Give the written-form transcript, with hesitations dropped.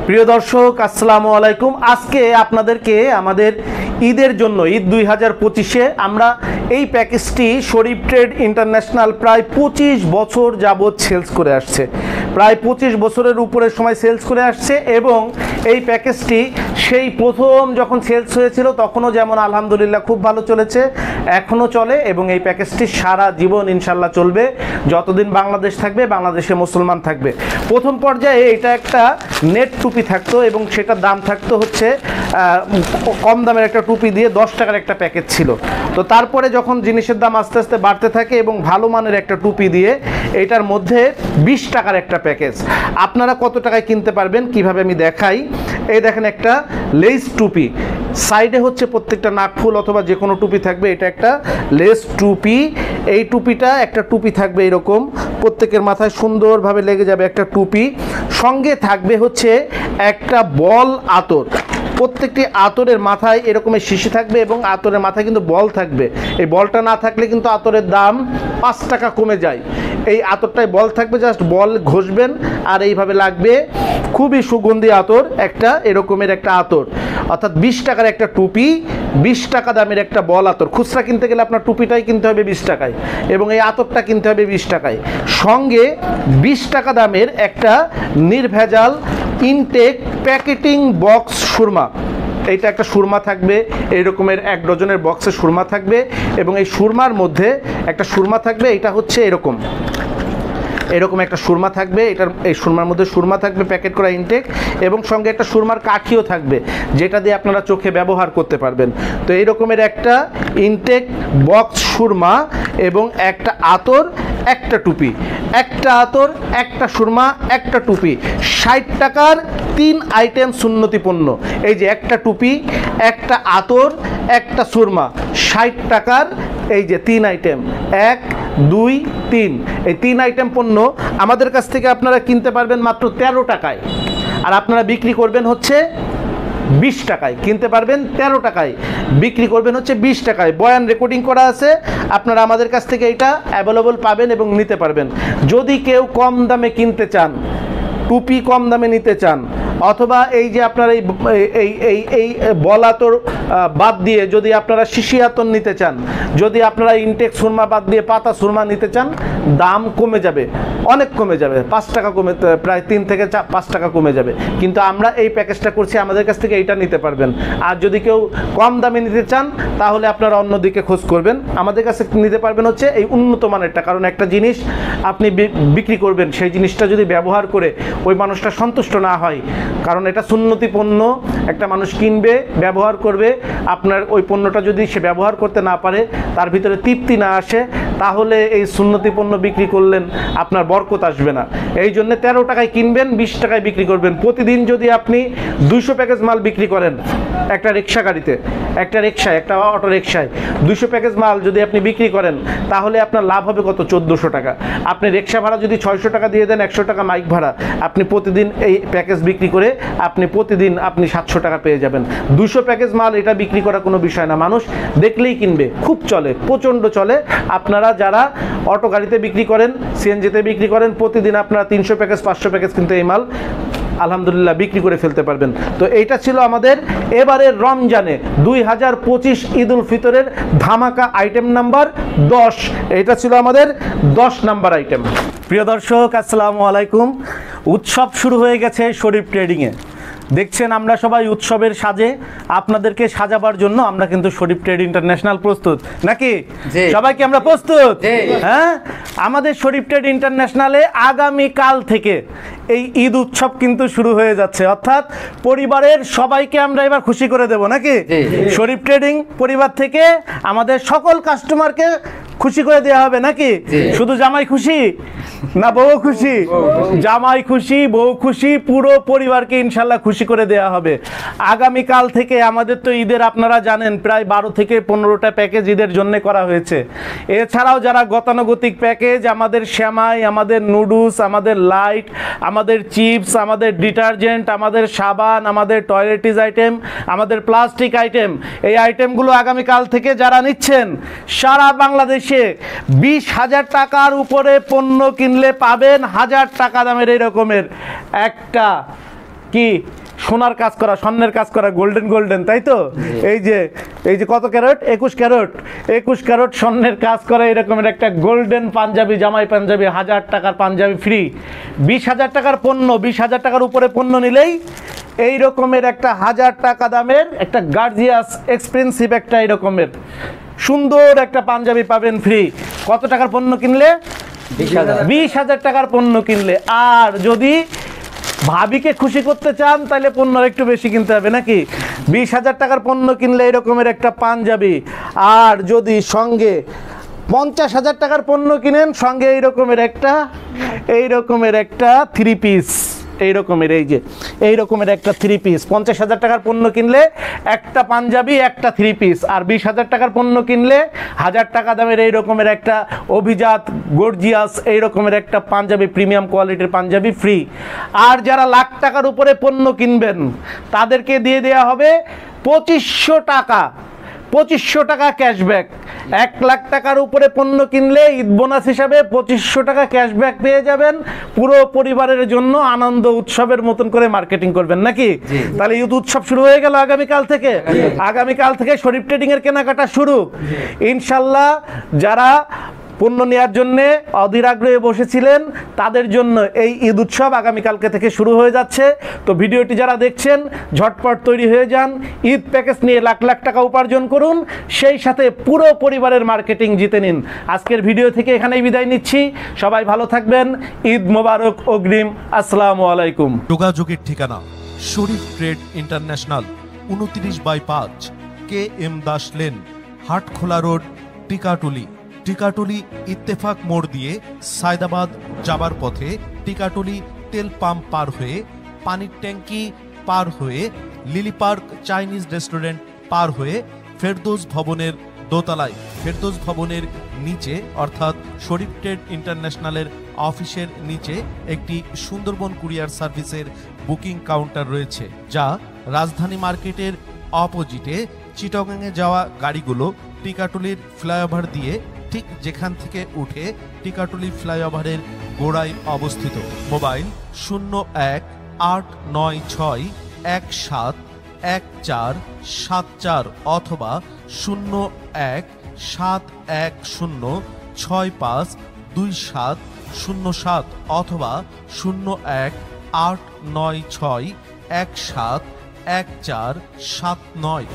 প্রিয় দর্শক আসসালামু আলাইকুম। আজকে আপনাদেরকে আমাদের ঈদের জন্য ঈদ 2025-এ আমরা এই প্যাকেজটি শরীফ ট্রেড ইন্টারন্যাশনাল প্রায় 25 বছর যাবৎ সেলস করে আসছে, প্রায় 25 বছরের উপরে সময় সেলস করে আসছে। এবং এই প্যাকেজটি সেই প্রথম যখন সেলস হয়েছিল তখনও যেমন আলহামদুলিল্লাহ খুব ভালো চলেছে, এখনও চলে এবং এই প্যাকেজটি সারা জীবন ইনশাল্লাহ চলবে। যতদিন বাংলাদেশ থাকবে, বাংলাদেশে মুসলমান থাকবে। প্রথম পর্যায়ে এটা একটা নেট টুপি থাকতো এবং সেটার দাম থাকতো হচ্ছে কম দামের একটা টুপি দিয়ে 10 টাকার একটা প্যাকেজ ছিল। তো তারপরে যখন জিনিসের দাম আস্তে আস্তে বাড়তে থাকে এবং ভালো মানের একটা টুপি দিয়ে এটার মধ্যে 20 টাকার একটা প্যাকেজ। আপনারা কত টাকায় কিনতে পারবেন কিভাবে আমি দেখাই। এই দেখেন একটা লেস টুপি, সাইডে হচ্ছে প্রত্যেকটা নাকফুল অথবা যে কোনো টুপি থাকবে, এটা একটা লেস টুপি। এই টুপিটা একটা টুপি থাকবে এরকম, প্রত্যেকের মাথায় সুন্দরভাবে লেগে যাবে একটা টুপি। সঙ্গে থাকবে হচ্ছে একটা বল আতর, প্রত্যেকটি আতরের মাথায় এরকমের শিশি থাকবে এবং আতরের মাথায় কিন্তু বল থাকবে। এই বলটা না থাকলে কিন্তু আতরের দাম 5 টাকা কমে যায়। এই আতরটায় বল থাকবে, জাস্ট বল ঘষবেন আর এইভাবে লাগবে। খুবই সুগন্ধি আতর, একটা এরকমের একটা আতর, অর্থাৎ 20 টাকার একটা টুপি, 20 টাকা দামের একটা বল আতর। খুচরা কিনতে গেলে আপনার টুপিটাই কিনতে হবে 20 টাকায় এবং এই আতরটা কিনতে হবে 20 টাকায়। সঙ্গে 20 টাকা দামের একটা নির্ভেজাল ইনটেক প্যাকেটিং বক্স সুরমা। এইটা একটা সুরমা থাকবে, এই রকমের 1 ডজনের বক্সে সুরমা থাকবে এবং এই সুরমার মধ্যে একটা সুরমা থাকবে, এটা হচ্ছে এরকম একটা সুরমা থাকবে। এই সুরমার মধ্যে সুরমা থাকবে প্যাকেট করা ইনটেক, এবং সঙ্গে একটা সুরমার কাঠিও থাকবে যেটা দিয়ে আপনারা চোখে ব্যবহার করতে পারবেন। তো এই রকমের একটা ইনটেক বক্স সুরমা এবং একটা আতর, একটা টুপি, একটা আতর, একটা সুরমা, একটা টুপি, 60 টাকার 3 আইটেম সুন্নতি পণ্য। এই যে একটা টুপি, একটা আতর, একটা সুরমা, 60 টাকার এই যে 3 আইটেম, 1 2 3, এই 3 আইটেম পণ্য আমাদের কাছ থেকে আপনারা কিনতে পারবেন মাত্র 13 টাকায়, আর আপনারা বিক্রি করবেন হচ্ছে 20 টাকায়। কিনতে পারবেন 13 টাকায়, বিক্রি করবেন হচ্ছে 20 টাকায়। বয়ান রেকর্ডিং করা আছে, আপনারা আমাদের কাছ থেকে এটা অ্যাভেলেবল পাবেন এবং নিতে পারবেন। যদি কেউ কম দামে কিনতে চান, টুপি কম দামে নিতে চান, অথবা এই যে আপনারা এই বল আতর বাদ দিয়ে যদি আপনারা শিশি আতর নিতে চান, যদি আপনারা ইনটেক সুরমা বাদ দিয়ে পাতা সুরমা নিতে চান, দাম কমে যাবে, অনেক কমে যাবে, 5 টাকা কমে, প্রায় 3 থেকে 5 টাকা কমে যাবে। কিন্তু আমরা এই প্যাকেজটা করছি, আমাদের কাছ থেকে এইটা নিতে পারবেন। আর যদি কেউ কম দামে নিতে চান তাহলে আপনারা অন্যদিকে খোঁজ করবেন, আমাদের কাছে নিতে পারবেন হচ্ছে এই উন্নত মানেরটা। কারণ একটা জিনিস আপনি বিক্রি করবেন, সেই জিনিসটা যদি ব্যবহার করে ওই মানুষটা সন্তুষ্ট না হয়, কারণ এটা সুন্নতি পণ্য, একটা মানুষ কিনবে, ব্যবহার করবে, আপনার ওই পণ্যটা যদি সে ব্যবহার করতে না পারে, তার ভিতরে তৃপ্তি না আসে, তাহলে এই সুন্নতি পণ্য বিক্রি করলেন আপনার বরকত আসবে না। এই জন্য 13 টাকায় কিনবেন, 20 টাকায় বিক্রি করবেন। প্রতিদিন যদি আপনি 200 প্যাকেজ মাল বিক্রি করেন একটা রিক্সা গাড়িতে, একটা রিক্সায়, একটা অটো রিক্সায় 200 প্যাকেজ মাল যদি আপনি বিক্রি করেন, তাহলে আপনার লাভ হবে কত? 1400 টাকা। আপনি রিক্সা ভাড়া যদি 600 টাকা দিয়ে দেন, 100 টাকা মাইক ভাড়া, আপনি প্রতিদিন এই প্যাকেজ বিক্রি করে আপনি প্রতিদিন 700 টাকা পেয়ে যাবেন। 200 প্যাকেজ মাল এটা বিক্রি করা কোনো বিষয় না, মানুষ দেখলেই কিনবে, খুব চলে, প্রচণ্ড চলে। আপনারা যারা অটো গাড়িতে বিক্রি করেন, সিএনজিতে বিক্রি করেন, প্রতিদিন আপনারা 300 প্যাকেজ 500 প্যাকেজ কিন্তু এই মাল আলহামদুলিল্লাহ বিক্রি করে ফেলতে পারবেন। তো এইটা ছিল আমাদের এবারের রমজানে 2025 ঈদ উল ফিতরের ধামাকা আইটেম নাম্বার 10। এটা ছিল আমাদের 10 নাম্বার আইটেম। প্রিয় দর্শক আসসালামু আলাইকুম। উৎসব শুরু হয়ে গেছে শরীফ ট্রেডিংয়ে। দেখছেন আমরা সবাই উৎসবের সাজে, আপনাদেরকে সাজাবার জন্য আমরা কিন্তু শরীফ ট্রেড ইন্টারন্যাশনাল প্রস্তুত, নাকি সবাইকে আমরা প্রস্তুত? হ্যাঁ, আমাদের শরীফ ট্রেড ইন্টারন্যাশনালে আগামী কাল থেকে এই ঈদ উৎসব কিন্তু শুরু হয়ে যাচ্ছে, অর্থাৎ পরিবারের সবাইকে আমরা এবার খুশি করে দেব, নাকি? শরীফ ট্রেডিং পরিবার থেকে আমাদের সকল কাস্টমারকে খুশি করে দেওয়া হবে, নাকি? শুধু জামাই খুশি না বউ খুশি? জামাই খুশি, বউ খুশি, পুরো পরিবারকে ইনশাল্লাহ খুশি করে দেওয়া হবে আগামী কাল থেকে। আমাদের তো ঈদের আপনারা জানেন প্রায় 12 থেকে 15টা প্যাকেজ ঈদের জন্য করা হয়েছে। এছাড়াও যারা গতানুগতিক প্যাকেজ, আমাদের শ্যামাই, আমাদের নুডলস, আমাদের লাইট, আমাদের চিপস, আমাদের ডিটারজেন্ট, আমাদের সাবান, আমাদের টয়লেটিস আইটেম, আমাদের প্লাস্টিক আইটেম, এই আইটেমগুলো আগামীকাল থেকে যারা নিচ্ছেন সারা বাংলাদেশে 20,000 টাকার উপরে পণ্য কিনলে পাবেন 1000 টাকা দামের এই রকমের একটা কি সোনার কাজ করা, স্বর্ণের কাজ করা, গোল্ডেন গোল্ডেন, তাই তো? এই যে কত ক্যারেট, 21 ক্যারেট স্বর্ণের কাজ করা এরকমের একটা গোল্ডেন পাঞ্জাবি, জামাই পাঞ্জাবি, 1000 টাকার পাঞ্জাবি ফ্রি। 20,000 টাকার পণ্য, 20,000 টাকার উপরে পণ্য নিলেই এই রকমের একটা 1000 টাকা দামের একটা গার্জিয়াস এক্সপেন্সিভ একটা এরকমের সুন্দর একটা পাঞ্জাবি পাবেন ফ্রি। কত টাকার পণ্য কিনলে? 20,000 টাকার পণ্য কিনলে। আর যদি ভাবিকে খুশি করতে চান তাহলে পণ্য একটু বেশি কিনতে হবে নাকি? 20,000 টাকার পণ্য কিনলে এরকমের একটা পাঞ্জাবি, আর যদি সঙ্গে 50,000 টাকার পণ্য কিনেন সঙ্গে এইরকমের একটা 3 পিস, এইরকমের একটা 3 পিস। 50,000 টাকার পণ্য কিনলে একটা পাঞ্জাবি, একটা 3 পিস। আর 20,000 টাকার পণ্য কিনলে 1000 টাকা দামের এইরকমের একটা অভিজাত গর্জিয়াস এইরকমের একটা পাঞ্জাবি, প্রিমিয়াম কোয়ালিটির পাঞ্জাবি ফ্রি। আর যারা লাখ টাকার উপরে পণ্য কিনবেন তাদেরকে দিয়ে দেওয়া হবে 2500 টাকা ক্যাশব্যাক। 1 লাখ টাকার উপরে পণ্য কিনলে ঈদ বোনাস হিসাবে 2500 টাকা ক্যাশব্যাক পেয়ে যাবেন। পুরো পরিবারের জন্য আনন্দ উৎসবের মতন করে মার্কেটিং করবেন নাকি? তাহলে ঈদ উৎসব শুরু হয়ে গেল আগামীকাল থেকে শরীফ ট্রেডিং এর কেনাকাটা শুরু ইনশাল্লাহ। যারা পণ্য নেওয়ার জন্য অধীর আগ্রহে বসেছিলেন তাদের জন্য এই ঈদ উৎসব আগামীকালকে থেকে শুরু হয়ে যাচ্ছে। তো ভিডিওটি যারা দেখছেন ঝটপট তৈরি হয়ে যান, ঈদ প্যাকেজ নিয়ে লাখ লাখ টাকা উপার্জন করুন, সেই সাথে পুরো পরিবারের মার্কেটিং জিতে নিন। আজকের ভিডিও থেকে এখানেই বিদায় নিচ্ছি। সবাই ভালো থাকবেন। ঈদ মোবারক অগ্রিম। আসসালামু আলাইকুম। যোগাযোগের ঠিকানা Sharif trade international, 29/5 KM Das lane, Hatkhola road, Tikatuli Ittefaq মোড় দিয়ে সায়দাবাদ যাবার পথে টিকাটুলি তেল পাম্প পার হয়ে, পানির ট্যাঙ্কি পার হয়ে, লিলি পার্ক চাইনিজ রেস্টুরেন্ট পার হয়ে ফেরদৌস ভবনের দোতলায়, ফেরদৌস ভবনের নিচে অর্থাৎ শরীফ ট্রেড ইন্টারন্যাশনালের অফিসের নিচে একটি সুন্দরবন কুরিয়ার সার্ভিসের বুকিং কাউন্টার রয়েছে, যা রাজধানী মার্কেটের অপোজিটে চিটাগাংয়ে যাওয়া গাড়িগুলো টিকাটুলির ফ্লাইওভার দিয়ে ঠিক যেখান থেকে উঠে টিকাটুলি ফ্লাইওভারের গোড়ায় অবস্থিত। মোবাইল 0189171474 অথবা 017106522707 অথবা 018961711479।